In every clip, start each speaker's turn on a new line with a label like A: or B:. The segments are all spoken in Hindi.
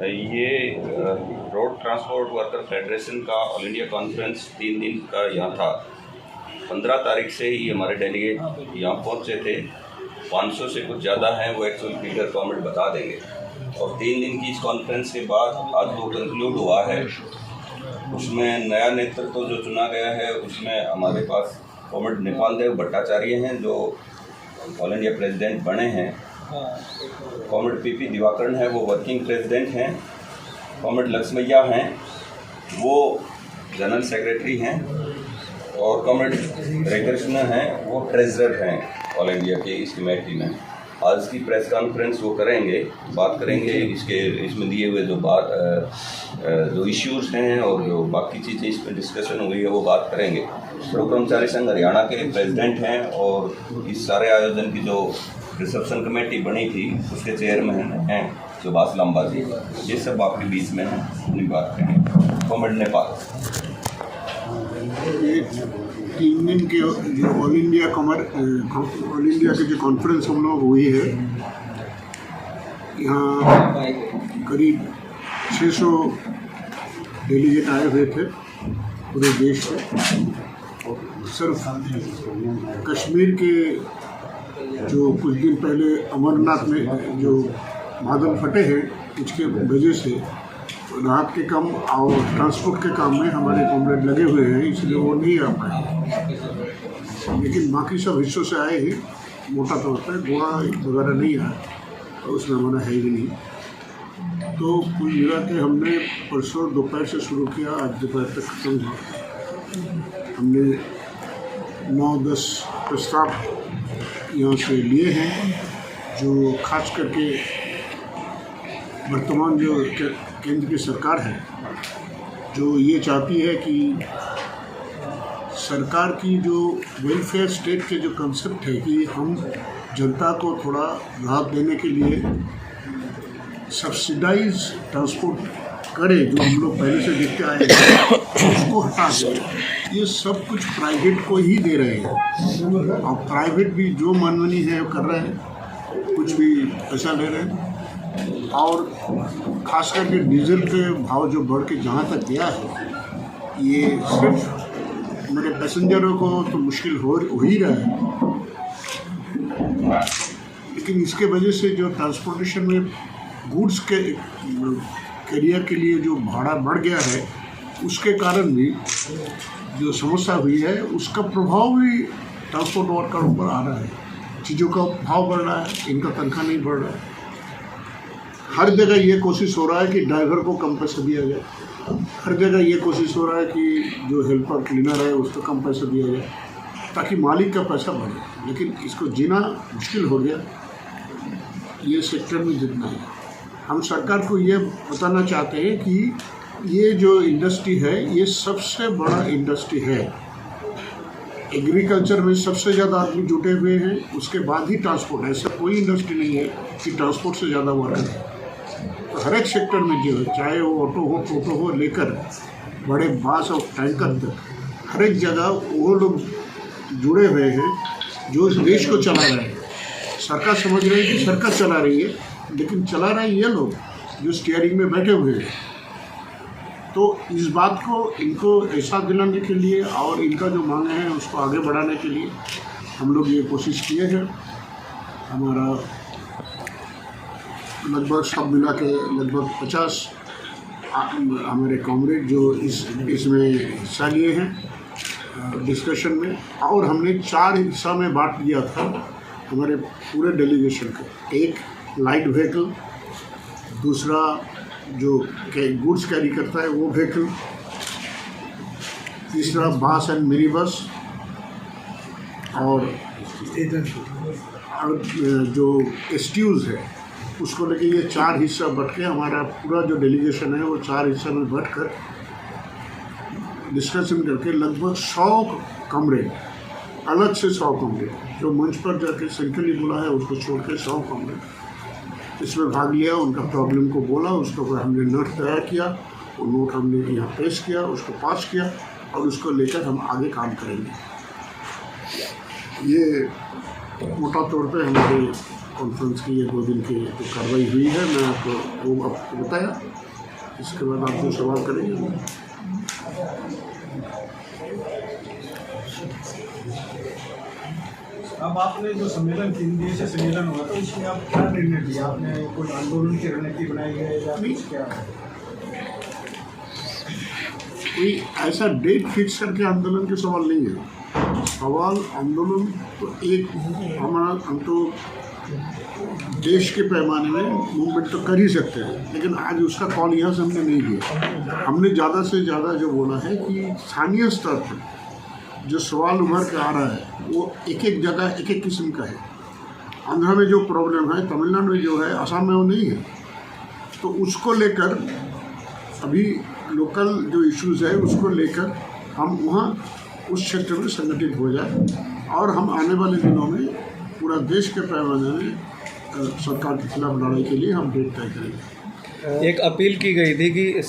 A: ये रोड ट्रांसपोर्ट वर्कर फेडरेशन का ऑल इंडिया कॉन्फ्रेंस 3 दिन का यहाँ था। 15 तारीख से ही हमारे डेलीगेट यहाँ पहुँचे थे। 500 से कुछ ज़्यादा हैं, वो एक्चुअल फिगर गवर्नमेंट बता देंगे। और 3 दिन की इस कॉन्फ्रेंस के बाद आज वो कंक्लूड हुआ है। उसमें नया नेतृत्व जो चुना गया है, उसमें हमारे पास कॉमरेड नेपाल देव भट्टाचार्य हैं जो ऑल इंडिया प्रेसिडेंट बने हैं। कॉमरेड पीपी दिवाकरण है, वो वर्किंग प्रेसिडेंट हैं। कॉमरेड लक्ष्मैया हैं, वो जनरल सेक्रेटरी हैं। और कॉमरेड हरेकृष्ण हैं, वो ट्रेजरर हैं ऑल इंडिया के इस कमेटी में। आज की प्रेस कॉन्फ्रेंस वो करेंगे, बात करेंगे इसमें दिए हुए जो इश्यूज़ हैं और जो बाकी चीज़ें इस पर डिस्कशन हुई है वो बात करेंगे। सड़क कर्मचारी संघ हरियाणा के प्रेसिडेंट हैं और इस सारे आयोजन की जो रिसेप्शन कमेटी बनी थी उसके चेयरमैन हैं सुभाष लांबा जी। ये सब आपके बीच में हैं, अपनी बात करेंगे। कॉमरेड नेपाल।
B: 3 दिन के जो ऑल इंडिया की जो कॉन्फ्रेंस हम लोग हुई है, यहाँ करीब 600 डेलीगेट आए हुए थे पूरे देश से। सिर्फ कश्मीर के जो कुछ दिन पहले अमरनाथ में जो बादल फटे हैं, उसके वजह से राहत के काम और ट्रांसपोर्ट के काम में हमारे कॉमरेड लगे हुए हैं, इसलिए वो नहीं आ पाए। लेकिन बाकी सब हिस्सों से आए हैं। मोटा तौर पर गोवा वगैरह नहीं आया और उसमें हमारा है ही नहीं। तो कुल मिला के हमने परसों दोपहर से शुरू किया, आज दोपहर तक खत्म हुआ। हमने 9-10 प्रस्ताव यहाँ से लिए हैं, जो खास करके वर्तमान जो केंद्र की सरकार है, जो ये चाहती है कि सरकार की जो वेलफेयर स्टेट के जो कंसेप्ट है कि हम जनता को थोड़ा राहत देने के लिए सब्सिडाइज ट्रांसपोर्ट करें, जो हम लोग पहले से देखते आए हैं, उसको हटा दें। ये सब कुछ प्राइवेट को ही दे रहे हैं और प्राइवेट भी जो मनमानी है वो कर रहे हैं, कुछ भी पैसा ले रहे हैं। और खास करके डीजल के भाव जो बढ़ के जहाँ तक गया है, ये सिर्फ मेरे पैसेंजरों को तो मुश्किल हो ही रहा है, लेकिन इसके वजह से जो ट्रांसपोर्टेशन में गुड्स के कैरियर के लिए जो भाड़ा बढ़ गया है, उसके कारण भी जो समस्या हुई है, उसका प्रभाव भी ट्रांसपोर्ट वर्कर ऊपर आ रहा है। चीज़ों का भाव बढ़ रहा है, इनका तनख्वाह नहीं बढ़ रहा है। हर जगह ये कोशिश हो रहा है कि ड्राइवर को कम पैसा दिया जाए। हर जगह ये कोशिश हो रहा है कि जो हेल्पर क्लीनर है उसको कम पैसा दिया जाए ताकि मालिक का पैसा बढ़े। लेकिन इसको जीना मुश्किल हो गया ये सेक्टर में जितना है। हम सरकार को ये बताना चाहते हैं कि ये जो इंडस्ट्री है, ये सबसे बड़ा इंडस्ट्री है। एग्रीकल्चर में सबसे ज़्यादा आदमी जुटे हुए हैं, उसके बाद ही ट्रांसपोर्ट है। ऐसा कोई इंडस्ट्री नहीं है कि ट्रांसपोर्ट से ज़्यादा वर्कर है। तो हर एक सेक्टर में जो है, चाहे वो ऑटो हो, टोटो हो, लेकर बड़े बस और टैंकर तक, हर एक जगह वो लोग जुड़े हुए हैं जो इस देश को चला रहे हैं। सरकार समझ रही है कि सरकार चला रही है, लेकिन चला रहे हैं ये लोग जो स्टीयरिंग में बैठे हुए हैं। तो इस बात को इनको एहसास दिलाने के लिए और इनका जो मांग है उसको आगे बढ़ाने के लिए हम लोग ये कोशिश किए हैं। हमारा लगभग सब मिला के लगभग 50 हमारे कॉमरेड जो इसमें हिस्सा लिए हैं डिस्कशन में। और हमने 4 हिस्सा में बांट दिया था हमारे पूरे डेलीगेशन को। एक लाइट व्हीकल, दूसरा जो गुड्स कैरी करता है वो व्हीकल, तीसरा बस एंड मिनी बस, और जो एसटीयूज़ है उसको लेके ये 4 हिस्सा बट के हमारा पूरा जो डेलीगेशन है वो 4 हिस्सा में बट कर डिस्कशन करके लगभग 100 कमरे, अलग से 100 कमरे जो मंच पर जाके सेंट्रली बोला है उसको छोड़ के 100 कमरे इसमें भाग लिया। उनका प्रॉब्लम को बोला, उसके ऊपर हमने नोट तैयार किया, वो नोट हमने यहाँ पेश किया, उसको पास किया और उसको लेकर हम आगे काम करेंगे। ये मोटा तौर पे हमारे कॉन्फ्रेंस की ये 2 दिन की जो कार्रवाई हुई है, मैं आपको वो आपको बताया। इसके बाद आप जो सवाल करेंगे।
C: अब आपने जो सम्मेलन 3 दिवसीय सम्मेलन हुआ था उसमें आप क्या निर्णय लिया? आपने कोई आंदोलन की रणनीति बनाई है या कुछ क्या?
B: कोई ऐसा डेट फिक्स करके आंदोलन के सवाल नहीं है। सवाल आंदोलन तो एक हमारा, हम तो देश के पैमाने में मूवमेंट तो कर ही सकते हैं, लेकिन आज उसका कॉल यहाँ से हमने नहीं दिया। हमने ज़्यादा से ज़्यादा जो बोला है कि स्थानीय स्तर पर जो सवाल उभर के आ रहा है वो एक एक जगह एक एक किस्म का है। आंध्रा में जो प्रॉब्लम है, तमिलनाडु में जो है, असम में वो नहीं है। तो उसको लेकर अभी लोकल जो इश्यूज़ है उसको लेकर हम वहाँ उस क्षेत्र में संगठित हो जाए और हम आने वाले दिनों में पूरा देश के पैमाने में सरकार के खिलाफ लड़ाई के लिए हम डेट तय करेंगे।
D: एक अपील की गई थी कि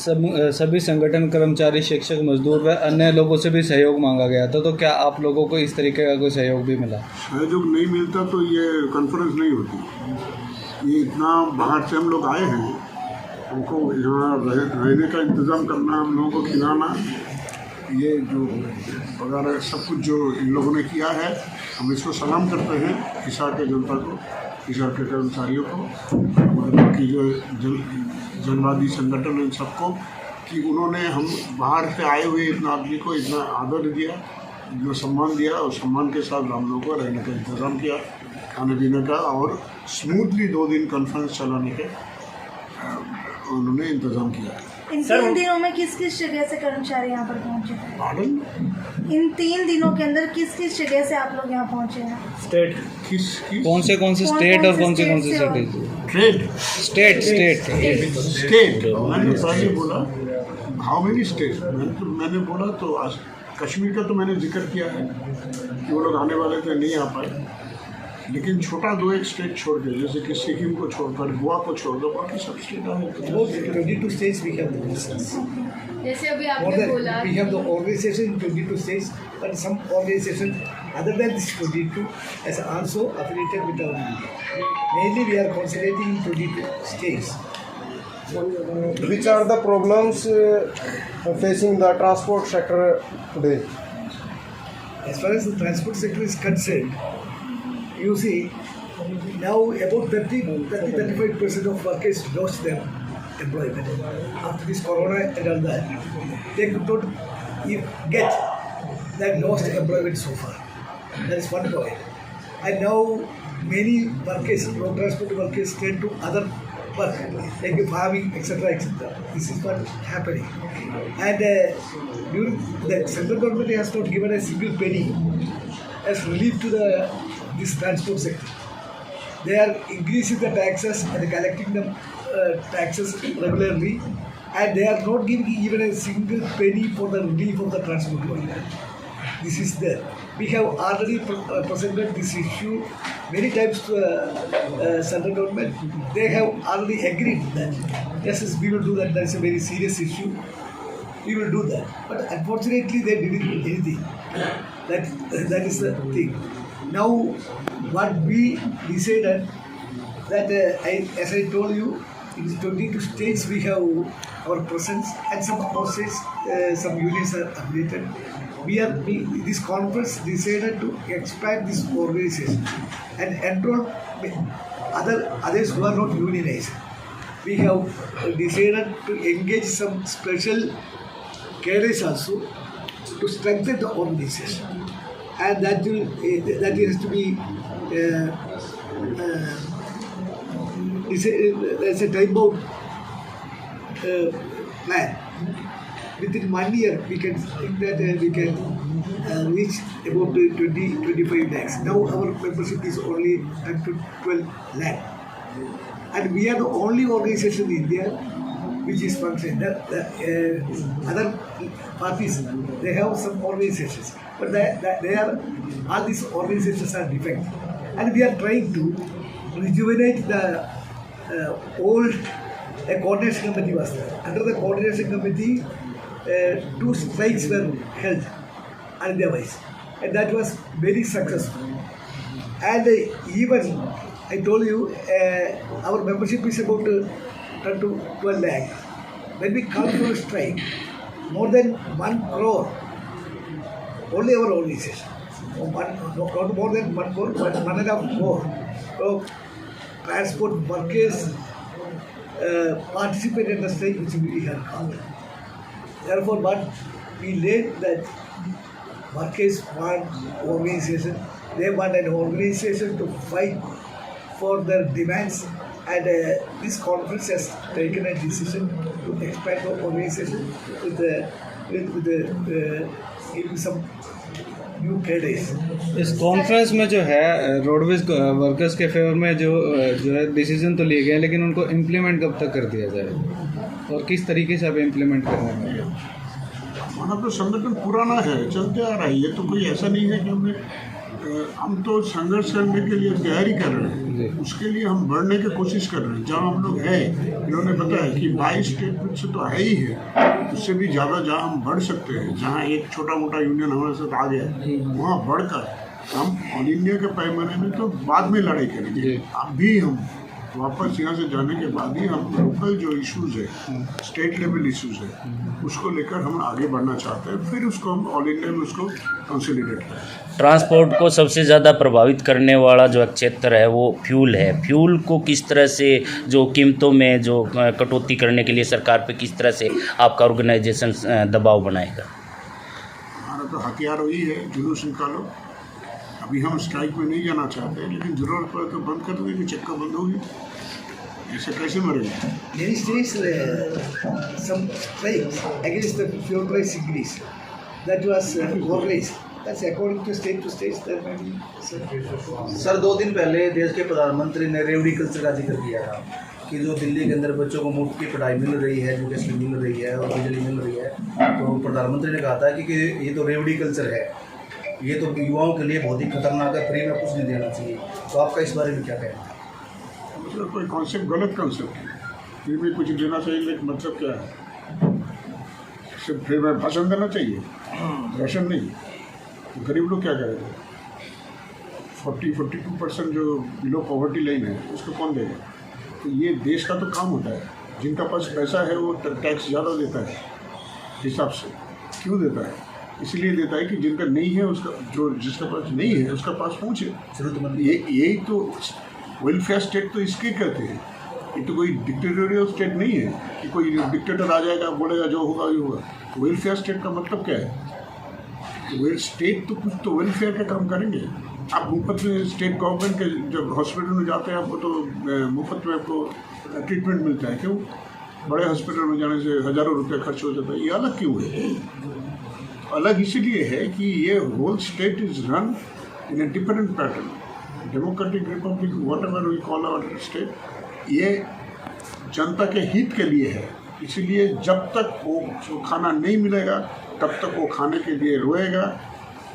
D: सभी संगठन, कर्मचारी, शिक्षक, मजदूर व अन्य लोगों से भी सहयोग मांगा गया था, तो क्या आप लोगों को इस तरीके का कोई सहयोग भी मिला?
B: सहयोग नहीं मिलता तो ये कॉन्फ्रेंस नहीं होती। ये इतना बाहर से हम लोग आए हैं, हमको यहाँ रहने का इंतज़ाम करना, हम लोगों को खिलाना, ये जो वगैरह सब कुछ जो इन लोगों ने किया है, हम इसको सलाम करते हैं हिसार के जनता को, हिसार के कर्मचारियों को, बाकी जो जनवादी संगठन इन सबको, कि उन्होंने हम बाहर से आए हुए इतना आदमी को इतना आदर दिया, इतना सम्मान दिया और सम्मान के साथ हम लोगों को रहने का इंतज़ाम किया, खाने पीने का, और स्मूथली 2 दिन कॉन्फ्रेंस चलाने के उन्होंने इंतज़ाम किया।
E: इन 3 दिनों में किस किस जगह से कर्मचारी यहाँ पर पहुँचे?
B: पार्डन?
E: इन 3 दिनों के अंदर किस किस जगह से आप लोग यहाँ पहुँचे हैं?
D: स्टेट
B: किस
D: कौन से स्टेट और कौन से सिटी?
B: ट्रेड
D: स्टेट
B: स्टेट मैंने पहले बोला हाउ मेनी स्टेट, मैंने बोला तो कश्मीर का तो मैंने जिक्र किया है कि वो लोग आने वाले थे, नहीं आ पाए, लेकिन छोटा 2-1 स्टेट छोड़ के, जैसे कि सिक्किम को छोड़कर गोवा को छोड़ दो, बाकी सब स्टेट आए।
F: 22 states we have the license.
G: जैसे अभी
F: More
G: आपने
F: than
G: बोला
F: we have the organization in 22 states, but some organization other than this 22 is also affiliated with our India. Mainly we are concentrating in 22 states.
H: Which are the problems facing the transport sector today?
F: As far as the transport sector is concerned, you see, now about 30-35% of workers lost their employment after this corona and all that. They could not get that lost employment so far. That is one point. And now many workers, road transport workers, turn to other work like farming, etc., etc. This is what happening. And during the central government has not given a single penny as relief to this transport sector. They are increasing the taxes and collecting the taxes regularly, and they are not giving even a single penny for the relief of the transport worker. This is there. We have already presented this issue many times to central government. They have already agreed that yes, we will do that. That is a very serious issue. We will do that. But unfortunately, they didn't do anything. That is the thing. Now, what we decided that, as I told you, in 22 states we have our presence, and some more states, some unions are affiliated. This conference decided to expand this organization and enroll others who are not unionized. We have decided to engage some special cadres also to strengthen the organization, and that has to be there's a time-bound plan. Within 1 year, we can think that we can reach about 20-25 lakhs. Now our membership is only up to 12 lakh, and we are the only organization in India which is functioning. Other parties, they have some organizations, but all these organizations are defective, and we are trying to rejuvenate the old coordination committee was there. Under the coordination committee, 2 strikes were held otherwise, and that was very successful. And even I told you our membership is about 10 to 12 lakh. When we call for a strike, more than 1 crore, only our organization. Not more than 1 crore, but 1.5 crore. So, transport workers participate in the strike which we have called. Therefore, what we learned that workers want organization. They want an organization to fight for their demands, and this conference has taken a decision to expand the organization with giving some new cadres.
D: इस कॉन्फ्रेंस में जो है रोडवेज वर्कर्स के फेवर में जो है डिसीजन तो लिए गए हैं, लेकिन उनको इम्प्लीमेंट कब तक कर दिया जाए और किस तरीके से अब इम्प्लीमेंट करने में?
B: हमारा तो संगठन पुराना है, चलते आ रहा है। ये तो कोई ऐसा नहीं है कि हम तो संघर्ष करने के लिए तैयारी कर रहे हैं, उसके लिए हम बढ़ने की कोशिश कर रहे हैं। जहाँ हम लोग हैं, इन्होंने बताया कि 22 स्टेट से तो है ही है, उससे भी ज़्यादा जहाँ हम बढ़ सकते हैं, जहाँ एक छोटा मोटा यूनियन हमारे साथ आ गया, वहाँ बढ़कर हम ऑल इंडिया के पैमाने में तो बाद में लड़ाई करेंगे। अभी हम वापस यहाँ से जाने के बाद ही हम लोकल जो इश्यूज़ है, स्टेट लेवल इश्यूज़ है, उसको लेकर हम आगे बढ़ना चाहते हैं, फिर उसको हम ऑल इंडिया में उसको कंसोलिडेट करें।
G: ट्रांसपोर्ट को सबसे ज़्यादा प्रभावित करने वाला जो क्षेत्र है वो फ्यूल है। फ्यूल को किस तरह से जो कीमतों में जो कटौती करने के लिए सरकार पे किस तरह से आपका ऑर्गेनाइजेशन दबाव बनाएगा?
B: हमारा तो हथियार वही है, जुलूस निकालो। अभी हम स्ट्राइक में नहीं जाना चाहते, लेकिन ज़रूरत पड़े तो बंद कर देंगे, चक्का बंद होगी। ऐसे कैसे मरेंगे?
F: Many states some strikes against the fuel price increase. That was organized. That's according to state there may be.
I: Sir 2 दिन पहले देश के प्रधानमंत्री ने रेवड़ी कल्चर का जिक्र किया था कि जो दिल्ली के अंदर बच्चों को मुफ्त की पढ़ाई मिल रही है, एजुकेशन मिल रही है और बिजली मिल रही है, तो प्रधानमंत्री ने कहा था कि ये तो रेवड़ी कल्चर है, ये तो युवाओं के लिए बहुत ही खतरनाक है, फ्री में कुछ नहीं देना चाहिए। तो आपका इस बारे में क्या कहना है?
B: मतलब कोई कॉन्सेप्ट गलत कॉन्सेप्ट है। फ्री में कुछ देना चाहिए, लेकिन मतलब क्या है? सिर्फ फ्री में भाषण देना चाहिए, राशन नहीं। तो गरीब लोग क्या करेंगे? 42% जो बिलो पॉवर्टी लाइन है, उसको कौन देगा? तो ये देश का तो काम होता है। जिनका पास पैसा है वो टैक्स ज़्यादा देता है हिसाब से। क्यों देता है? इसलिए देता है कि जिनका नहीं है उसका, जो जिसका पास नहीं है उसका पास पहुँचे। यही तो वेलफेयर स्टेट तो इसके कहते हैं। ये तो कोई डिक्टेटोरियल स्टेट नहीं है कि कोई डिक्टेटर आ जाएगा बोलेगा जो होगा ये होगा। वेलफेयर स्टेट का मतलब क्या है? वेल स्टेट तो कुछ तो वेलफेयर का काम करेंगे। आप मुफ्त में स्टेट गवर्नमेंट के जब हॉस्पिटल में जाते हैं आपको तो मुफ्त में आपको ट्रीटमेंट मिलता है। क्यों? बड़े हॉस्पिटल में जाने से हज़ारों रुपये खर्च हो जाता है। ये अलग क्यों है? अलग इसीलिए है कि ये whole state is run in a different pattern. Democratic republic whatever we call our state, ये जनता के हित के लिए है। इसीलिए जब तक वो खाना नहीं मिलेगा तब तक वो खाने के लिए रोएगा,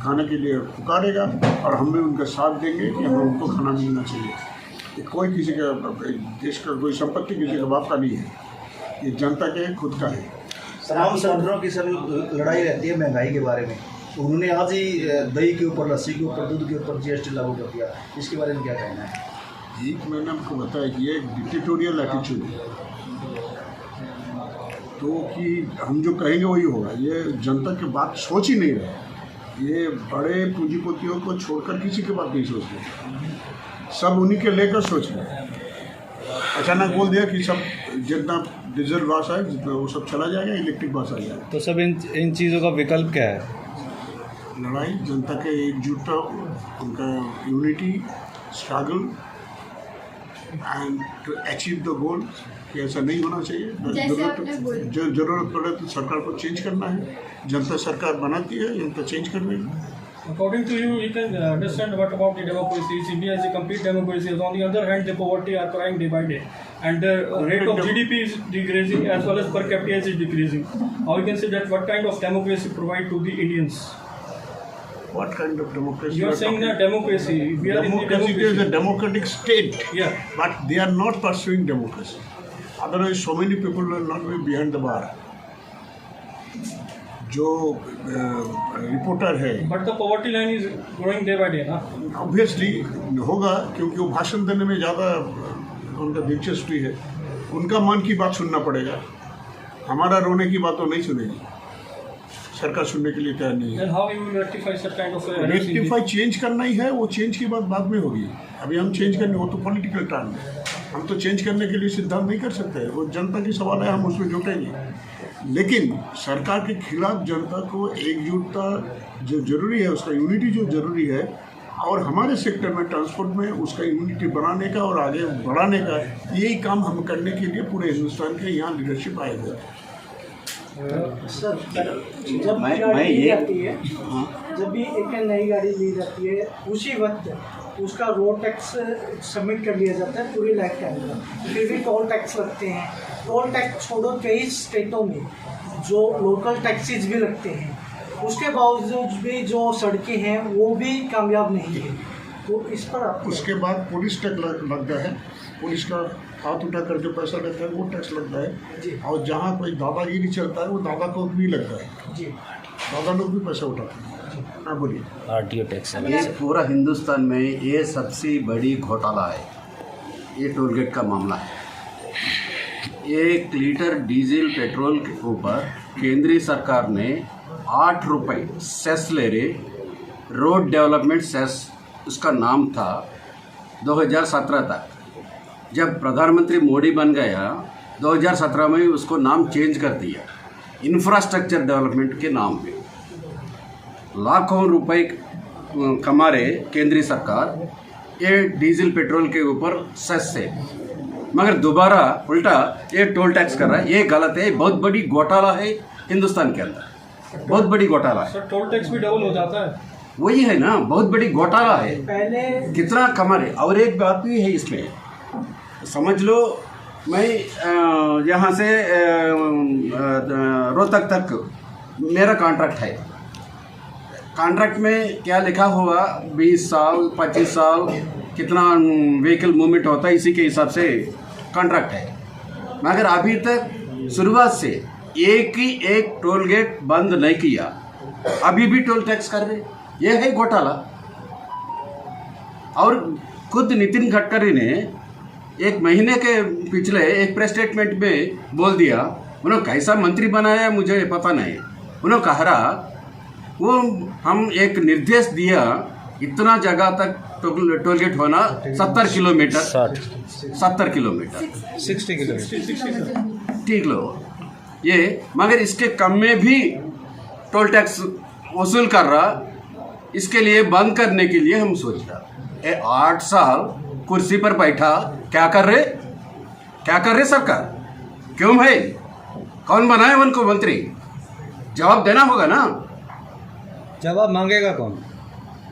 B: खाने के लिए पुकारेगा, और हम भी उनका साथ देंगे कि हमें उनको खाना मिलना चाहिए। ये कोई किसी का, देश का कोई संपत्ति किसी का बाप का नहीं है, ये जनता के खुद का है।
I: तमाम संगठनों की सर लड़ाई रहती है महंगाई के बारे में। उन्होंने आज ही दही के ऊपर, लस्सी के ऊपर, दूध के ऊपर GST लागू कर दिया। इसके बारे में क्या कहना है?
B: एक मैंने आपको बताया कि ये एक डिक्टेटोरियल एटीट्यूड है, तो कि हम जो कहेंगे वही होगा। ये जनता की बात सोच ही नहीं रहे। ये बड़े पूंजीपतियों को छोड़कर किसी की बात नहीं सोचते, सब उन्हीं के लेकर सोच रहे हैं। अचानक बोल दिया कि सब जितना डीजल बस है जितना वो सब चला जाएगा, इलेक्ट्रिक बस आ जाएगा।
D: तो सब इन चीज़ों का विकल्प क्या है?
B: लड़ाई, जनता के एकजुटता, उनका unity, struggle and to achieve the goal कि ऐसा नहीं होना चाहिए। जरूरत पड़े तो सरकार को चेंज करना है। जनता सरकार बनाती है, जनता चेंज कर देगी।
J: According to you, you can understand what about the democracy. CBI is a complete democracy. On the other hand, the poverty are crying day by day, and the rate of GDP is decreasing as well as per capita is decreasing. How you can say that? What kind of democracy provide to the Indians?
B: What kind of democracy?
J: You are saying that democracy. We are in the
B: democracy is a democratic state.
J: Yeah.
B: But they are not pursuing democracy. Otherwise, so many people will not be behind the bar. जो रिपोर्टर है,
J: but the poverty line is growing day by day ना।
B: ऑब्वियसली होगा, क्योंकि वो भाषण देने में ज़्यादा उनका दिलचस्पी है। उनका मन की बात सुनना पड़ेगा, हमारा रोने की बात तो नहीं सुनेगी, सरकार सुनने के लिए तैयार नहीं है।
J: Then how you will rectify such kind of
B: rectify change करना ही है, वो चेंज की बात बाद में होगी। अभी हम चेंज करने, वो तो पॉलिटिकल टर्म है, हम तो चेंज करने के लिए सिद्धांत नहीं कर सकते, वो जनता की सवाल है, हम उसमें जुटेंगे। लेकिन सरकार के खिलाफ जनता को एकजुटता जो जरूरी है, उसका यूनिटी जो जरूरी है, और हमारे सेक्टर में ट्रांसपोर्ट में उसका यूनिटी बनाने का और आगे बढ़ाने का, यही काम हम करने के लिए पूरे हिंदुस्तान के यहाँ लीडरशिप आए हुए हैं।
F: सर, जब गाड़ी ली जाती है, जब भी एक नई गाड़ी ली जाती है, उसी वक्त उसका रोड टैक्स सबमिट कर लिया जाता है पूरी लाइफ टाइम का। फिर भी टोल टैक्स लगते हैं। टोल टैक्स छोड़ो, कई स्टेटों में जो लोकल टैक्सीज भी लगते हैं, उसके बावजूद भी जो सड़कें हैं वो भी कामयाब नहीं है। तो इस पर आप
B: उसके बाद पुलिस टैक्स लगता है, पुलिस का हाथ उठाकर जो पैसा लगता है वो टैक्स लगता है
F: जी।
B: और जहाँ कोई दादागिरी चलता है वो दादा को भी लगता है
F: जी,
B: दादा लोग भी पैसा उठाते हैं। हाँ बोलिए।
G: आरटीओ टैक्स
K: ये पूरा हिंदुस्तान में ये सबसे बड़ी घोटाला है, ये टोल गेट का मामला है। 1 लीटर डीजल पेट्रोल के ऊपर केंद्रीय सरकार ने 8 रुपये सेस ले रहे, रोड डेवलपमेंट सेस उसका नाम था 2017 तक। जब प्रधानमंत्री मोदी बन गया 2017 में उसको नाम चेंज कर दिया, इंफ्रास्ट्रक्चर डेवलपमेंट के नाम पे लाखों रुपए कमा रहे केंद्रीय सरकार ये डीजल पेट्रोल के ऊपर सेस से, मगर दोबारा उल्टा ये टोल टैक्स कर रहा है। ये गलत है, बहुत बड़ी घोटाला है हिंदुस्तान के अंदर, बहुत बड़ी घोटाला है।
J: सर टोल टैक्स भी डबल हो जाता है।
K: वही है ना, बहुत बड़ी घोटाला है।
F: पहले
K: कितना कमा रहे। और एक बात भी है इसमें, समझ लो मैं यहाँ से रोहतक तक मेरा कॉन्ट्रैक्ट है। कॉन्ट्रैक्ट में क्या लिखा हुआ, 20 साल 25 साल कितना व्हीकल मूवमेंट होता है, इसी के हिसाब से कॉन्ट्रैक्ट है। मगर अभी तक शुरुआत से एक ही एक टोल गेट बंद नहीं किया, अभी भी टोल टैक्स कर रहे। यह है घोटाला। और खुद नितिन गडकरी ने एक महीने के पिछले एक प्रेस स्टेटमेंट में बोल दिया, उन्होंने कैसा मंत्री बनाया मुझे पता नहीं, उन्होंने कहा वो हम एक निर्देश दिया इतना जगह तक टोल गेट होना 70 किलोमीटर 70 किलोमीटर
D: 60 किलोमीटर
K: ठीक लो ये, मगर इसके कम में भी टोल टैक्स वसूल कर रहा। इसके लिए बंद करने के लिए हम सोच रहा 8 साल कुर्सी पर बैठा, क्या कर रहे सरकार, क्यों भाई, कौन बनाए उनको मंत्री, जवाब देना होगा ना।
D: जवाब मांगेगा कौन?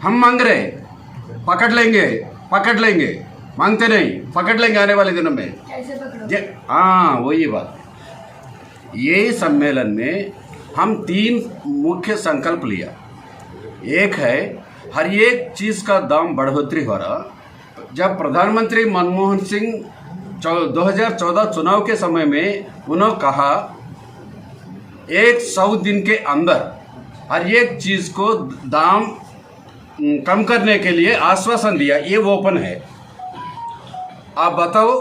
K: हम मांग रहे, पकड़ लेंगे, मांगते नहीं, पकड़ लेंगे आने वाले दिनों में।
E: कैसे पकड़ो?
K: हाँ वही बात। ये सम्मेलन में हम 3 मुख्य संकल्प लिया। एक है हर एक चीज का दाम बढ़ोतरी हो रहा। जब प्रधानमंत्री मनमोहन सिंह 2014 चुनाव के समय में उन्होंने कहा 100 दिन के अंदर हर एक चीज को दाम कम करने के लिए आश्वासन दिया, ये ओपन है। आप बताओ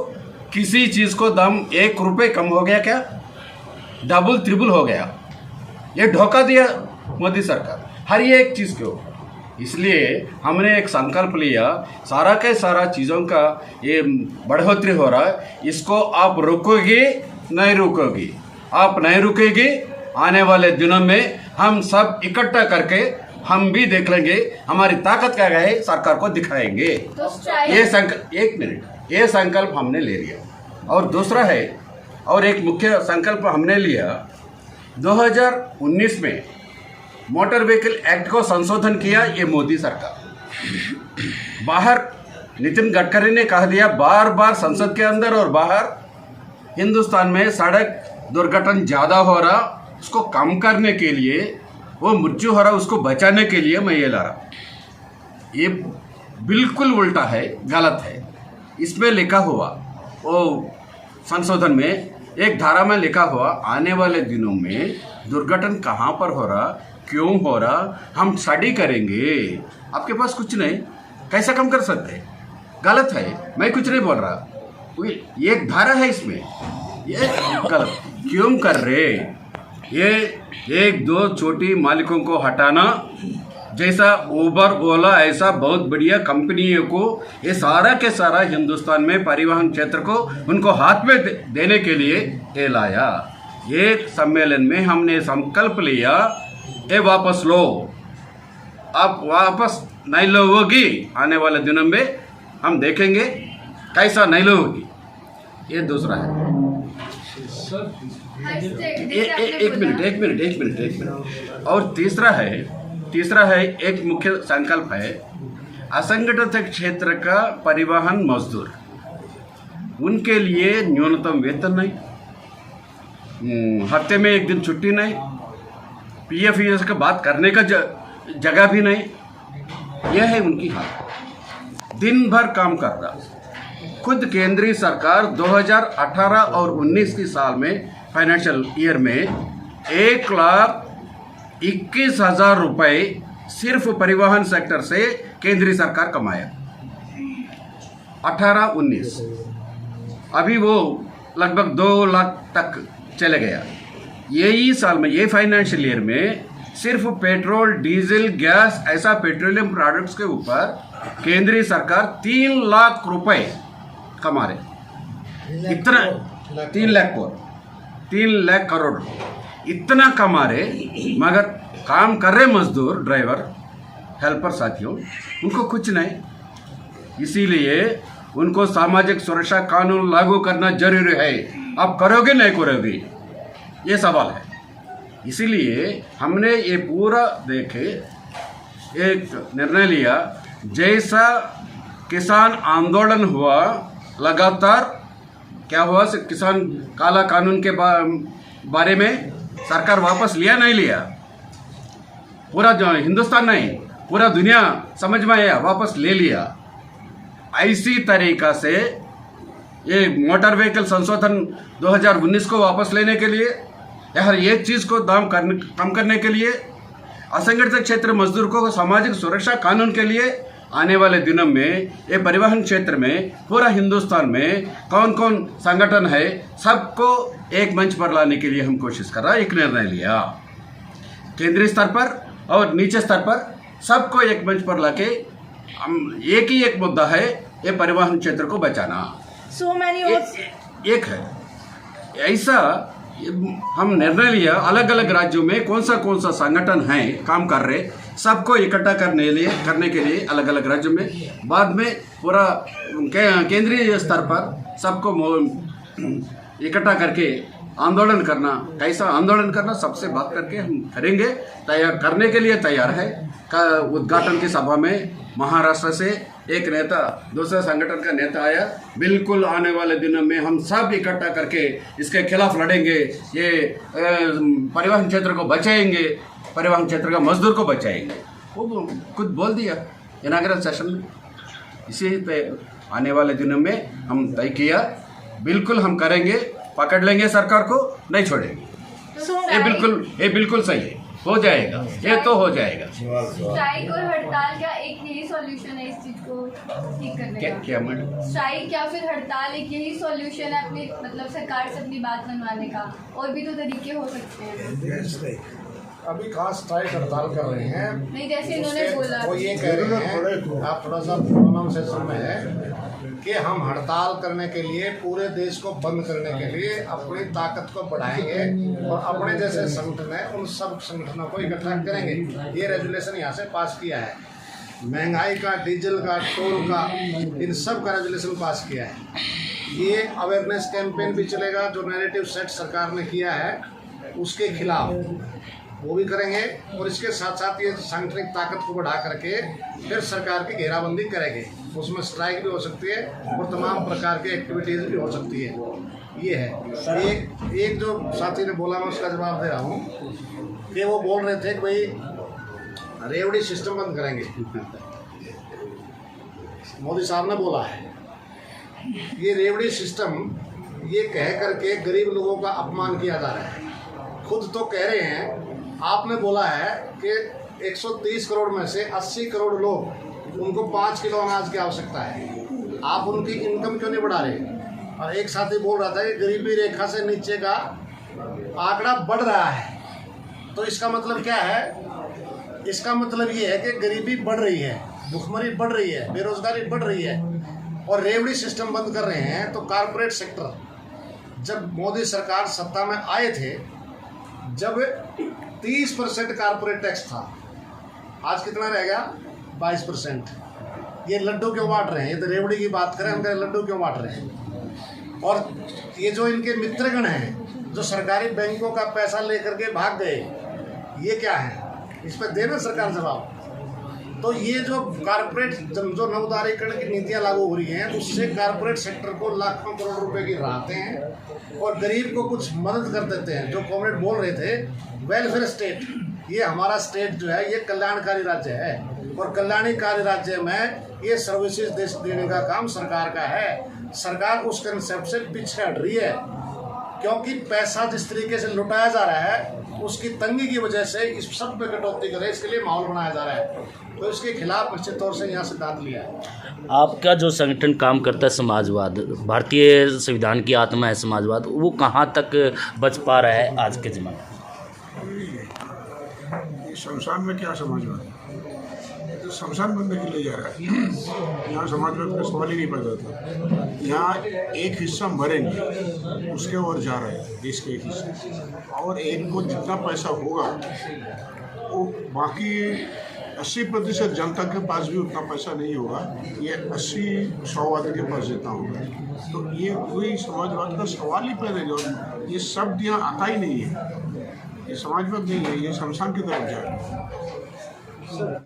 K: किसी चीज को दाम 1 रुपये कम हो गया क्या? डबल ट्रिपल हो गया। ये धोखा दिया मोदी सरकार हर एक चीज को। इसलिए हमने एक संकल्प लिया, सारा के सारा चीज़ों का ये बढ़ोतरी हो रहा है, इसको आप रोकोगे नहीं रोकोगे, आप नहीं रुकेगी, आने वाले दिनों में हम सब इकट्ठा करके हम भी देख लेंगे हमारी ताकत क्या है, सरकार को दिखाएंगे। ये संकल्प, 1 मिनट, ये संकल्प हमने ले लिया। और दूसरा है, और एक मुख्य संकल्प हमने लिया, 2019 में मोटर व्हीकल एक्ट को संशोधन किया ये मोदी सरकार। बाहर नितिन गडकरी ने कह दिया बार बार संसद के अंदर और बाहर, हिंदुस्तान में सड़क दुर्घटना ज़्यादा हो रहा, उसको कम करने के लिए, वो मृत्यु हो रहा उसको बचाने के लिए मैं ये ला रहा। ये बिल्कुल उल्टा है, गलत है। इसमें लिखा हुआ वो संशोधन में एक धारा में लिखा हुआ आने वाले दिनों में दुर्घटना कहाँ पर हो रहा, क्यों हो रहा, हम स्टडी करेंगे। आपके पास कुछ नहीं, कैसा कम कर सकते? गलत है, मैं कुछ नहीं बोल रहा, ये एक धारा है इसमें, ये गलत क्यों कर रहे? ये एक दो छोटी मालिकों को हटाना, जैसा उबर ओला ऐसा बहुत बढ़िया कंपनियों को ये सारा के सारा हिंदुस्तान में परिवहन क्षेत्र को उनको हाथ में देने के लिए ये लाया। एक सम्मेलन में हमने संकल्प लिया, ये वापस लो, आप वापस नहीं लोगी, आने वाले दिनों में हम देखेंगे कैसा नहीं लोगी। ये दूसरा है। एक मिनट। और तीसरा है एक मुख्य संकल्प है, असंगठित क्षेत्र का परिवहन मजदूर, उनके लिए न्यूनतम वेतन नहीं, हफ्ते में एक दिन छुट्टी नहीं, PF का बात करने का जगह भी नहीं, यह है उनकी हालत। दिन भर काम कर रहा। खुद केंद्रीय सरकार 2018 और 19 की साल में फाइनेंशियल ईयर में 1,21,000 रुपए सिर्फ परिवहन सेक्टर से केंद्रीय सरकार कमाया। 18-19 अभी वो लगभग 2 लाख तक चले गया। यही साल में, ये फाइनेंशियल ईयर में सिर्फ पेट्रोल, डीजल, गैस ऐसा पेट्रोलियम प्रोडक्ट्स के ऊपर केंद्रीय सरकार 3 लाख रुपए कमा रहे। इतना 3 लाख करोड़ इतना कमा रहे, मगर काम कर रहे मजदूर, ड्राइवर, हेल्पर साथियों, उनको कुछ नहीं। इसीलिए उनको सामाजिक सुरक्षा कानून लागू करना जरूरी है। आप करोगे नहीं करोगे, ये सवाल है। इसीलिए हमने ये पूरा देखे एक निर्णय लिया, जैसा किसान आंदोलन हुआ, लगातार क्या हुआ, किसान काला कानून के बारे में सरकार वापस लिया नहीं लिया, पूरा जो हिंदुस्तान नहीं पूरा दुनिया समझ में आया, वापस ले लिया। ऐसी तरीका से ये मोटर व्हीकल संशोधन 2019 को वापस लेने के लिए, हर एक चीज़ को दाम कम करने के लिए, असंगठित क्षेत्र मजदूर को सामाजिक सुरक्षा कानून के लिए, आने वाले दिनों में ये परिवहन क्षेत्र में पूरा हिंदुस्तान में कौन कौन संगठन है, सबको एक मंच पर लाने के लिए हम कोशिश कर रहा है। एक निर्णय लिया केंद्रीय स्तर पर और नीचे स्तर पर सबको एक मंच पर लाके हम एक ही एक मुद्दा है, ये परिवहन क्षेत्र को बचाना। एक है ऐसा हम निर्णय लिया, अलग अलग राज्यों में कौन सा संगठन है काम कर रहे, सबको इकट्ठा करने के लिए अलग अलग राज्यों में, बाद में पूरा केंद्रीय स्तर पर सबको इकट्ठा करके आंदोलन करना। कैसा आंदोलन करना, सबसे बात करके हम करेंगे, तैयार करने के लिए तैयार है। उद्घाटन की सभा में महाराष्ट्र से एक नेता, दूसरे संगठन का नेता आया, बिल्कुल आने वाले दिनों में हम सब इकट्ठा करके इसके खिलाफ लड़ेंगे, ये परिवहन क्षेत्र को बचाएंगे, परिवहन क्षेत्र का मजदूर को बचाएंगे। वो खुद बोल दिया इनाग्रल सेशन में। इसी पे आने वाले दिनों में हम तय किया, बिल्कुल हम करेंगे, पकड़ लेंगे सरकार को, नहीं छोड़ेंगे। ये बिल्कुल सही है, हो जाएगा, ये तो हो जाएगा।
L: स्ट्राइक और हड़ताल क्या एक यही सॉल्यूशन है इस चीज को ठीक करने का?
K: क्या मैडम?
L: स्ट्राइक या फिर हड़ताल एक यही सॉल्यूशन है अपनी, मतलब सरकार से अपनी बात मनवाने का? और भी तो तरीके हो सकते हैं।
B: अभी खास स्ट्राइक हड़ताल कर रहे हैं,
L: नहीं जैसे इन्होंने बोला,
B: वो ये कह रहे हैं, आप थोड़ा सा प्रोनाउंसिएशन में है कि हम हड़ताल करने के लिए, पूरे देश को बंद करने के लिए अपनी ताकत को बढ़ाएंगे और अपने जैसे संगठन है उन सब संगठनों को इकट्ठा करेंगे। ये रेजुलेशन यहाँ से पास किया है, महंगाई का, डीजल का, टोल का, इन सब का रेजुलेशन पास किया है। ये अवेयरनेस कैंपेन भी चलेगा, जो नैरेटिव सेट सरकार ने किया है उसके खिलाफ वो भी करेंगे, और इसके साथ साथ ये सांगठनिक ताकत को बढ़ा करके फिर सरकार की घेराबंदी करेंगे। उसमें स्ट्राइक भी हो सकती है और तमाम प्रकार की एक्टिविटीज़ भी हो सकती है। ये है एक जो साथी ने बोला, मैं उसका जवाब दे रहा हूँ कि वो बोल रहे थे कि भाई रेवड़ी सिस्टम बंद करेंगे। मोदी साहब ने बोला है ये रेवड़ी सिस्टम ये कह करके गरीब लोगों का अपमान किया जा रहा है। खुद तो कह रहे हैं, आपने बोला है कि 130 करोड़ में से 80 करोड़ लोग, उनको 5 किलो अनाज की आवश्यकता है। आप उनकी इनकम क्यों नहीं बढ़ा रहे? और एक साथी बोल रहा था कि गरीबी रेखा से नीचे का आंकड़ा बढ़ रहा है। तो इसका मतलब क्या है? इसका मतलब ये है कि गरीबी बढ़ रही है, भुखमरी बढ़ रही है, बेरोजगारी बढ़ रही है और रेवड़ी सिस्टम बंद कर रहे हैं। तो कारपोरेट सेक्टर, जब मोदी सरकार सत्ता में आए थे, जब 30% कारपोरेट टैक्स था, आज कितना रह गया? 22%। ये लड्डू क्यों बांट रहे हैं? ये तो रेवड़ी की बात करें, हम कहें लड्डू क्यों बांट रहे हैं? और ये जो इनके मित्रगण हैं, जो सरकारी बैंकों का पैसा लेकर के भाग गए, ये क्या है? इस पर देना सरकार जवाब। तो ये जो कारपोरेट जो नवोदारीकरण की नीतियां लागू हो रही हैं, उससे कारपोरेट सेक्टर को लाखों करोड़ रुपए की राहतें हैं और गरीब को कुछ मदद कर देते हैं। जो कॉमरेड बोल रहे थे वेलफेयर स्टेट, ये हमारा स्टेट जो है ये कल्याणकारी राज्य है और कल्याणकारी राज्य में ये सर्विसेज देने का काम सरकार का है। सरकार उस कंसेप्ट से पीछे हट रही है, क्योंकि पैसा जिस तरीके से लुटाया जा रहा है, उसकी तंगी की वजह से इस सब पे कटौती करे, इसके लिए माहौल बनाया जा रहा है। तो इसके खिलाफ निश्चित तौर से यहाँ सिद्धांत लिया है।
G: आपका जो संगठन काम करता है समाजवाद, भारतीय संविधान की आत्मा है समाजवाद, वो कहाँ तक बच पा रहा है आज के ज़माने में?
B: शमशान में क्या समाजवाद है? तो शमशान बनने के लिए जा रहा है। यहाँ समाजवाद का सवाल ही नहीं पैदा होता। यहाँ एक हिस्सा मरेंगे, उसके ओर जा रहे हैं देश के एक हिस्से, और एक को जितना पैसा होगा वो बाकी 80% जनता के पास भी उतना पैसा नहीं होगा। ये 80-100 आदमी के पास जितना होगा। तो ये कोई समाजवाद का सवाल ही पैदा नहीं होता। ये शब्द यहाँ आता ही नहीं है। ये समाजवाद नहीं है, ये शमशान की तरफ जा रहा है।